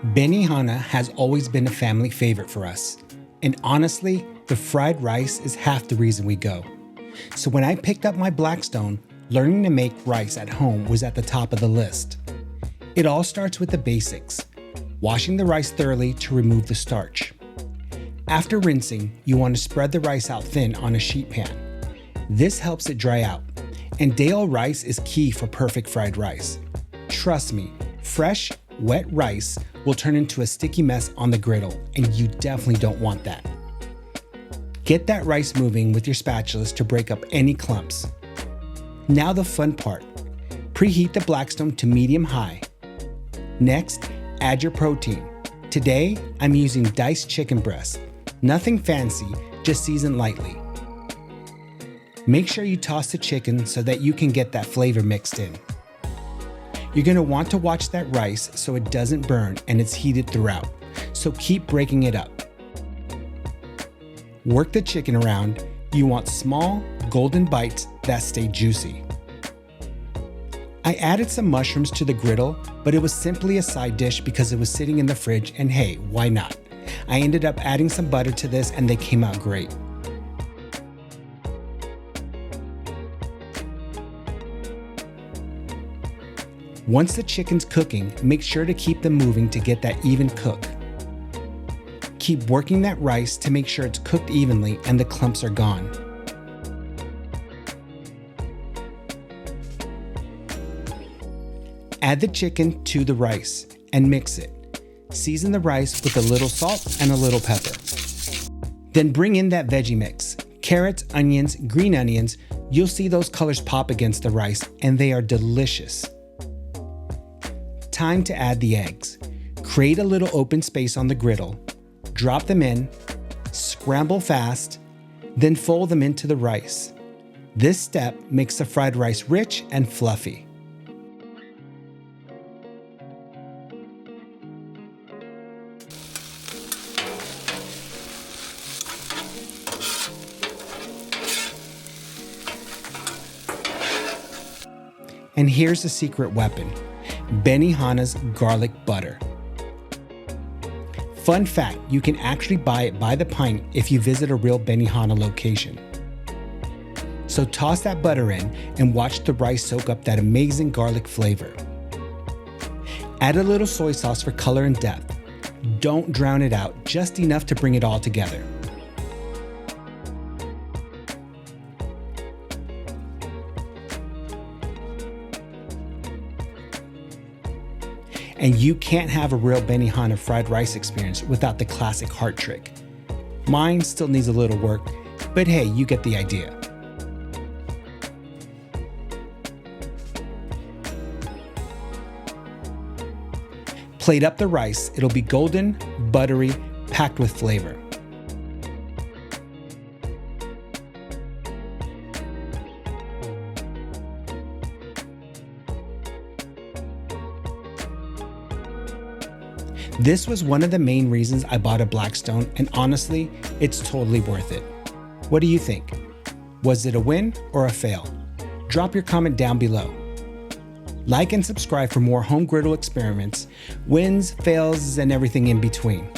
Benihana has always been a family favorite for us. And honestly, the fried rice is half the reason we go. So when I picked up my Blackstone, learning to make rice at home was at the top of the list. It all starts with the basics: washing the rice thoroughly to remove the starch. After rinsing, you want to spread the rice out thin on a sheet pan. This helps it dry out, and day-old rice is key for perfect fried rice. Trust me, fresh, wet rice will turn into a sticky mess on the griddle, and you definitely don't want that. Get that rice moving with your spatulas to break up any clumps. Now the fun part. Preheat the Blackstone to medium-high. Next, add your protein. Today, I'm using diced chicken breast. Nothing fancy, just seasoned lightly. Make sure you toss the chicken so that you can get that flavor mixed in. You're going to want to watch that rice so it doesn't burn and it's heated throughout, so keep breaking it up. Work the chicken around. You want small, golden bites that stay juicy. I added some mushrooms to the griddle, but it was simply a side dish because it was sitting in the fridge, and hey, why not? I ended up adding some butter to this and they came out great. Once the chicken's cooking, make sure to keep them moving to get that even cook. Keep working that rice to make sure it's cooked evenly and the clumps are gone. Add the chicken to the rice and mix it. Season the rice with a little salt and a little pepper. Then bring in that veggie mix. Carrots, onions, green onions. You'll see those colors pop against the rice and they are delicious. Time to add the eggs. Create a little open space on the griddle. Drop them in, scramble fast, then fold them into the rice. This step makes the fried rice rich and fluffy. And here's the secret weapon: Benihana's garlic butter. Fun fact, you can actually buy it by the pint if you visit a real Benihana location. So toss that butter in and watch the rice soak up that amazing garlic flavor. Add a little soy sauce for color and depth. Don't drown it out, just enough to bring it all together. And you can't have a real Benihana fried rice experience without the classic heart trick. Mine still needs a little work, but hey, you get the idea. Plate up the rice. It'll be golden, buttery, packed with flavor. This was one of the main reasons I bought a Blackstone, and honestly, it's totally worth it. What do you think? Was it a win or a fail? Drop your comment down below. Like and subscribe for more home griddle experiments, wins, fails, and everything in between.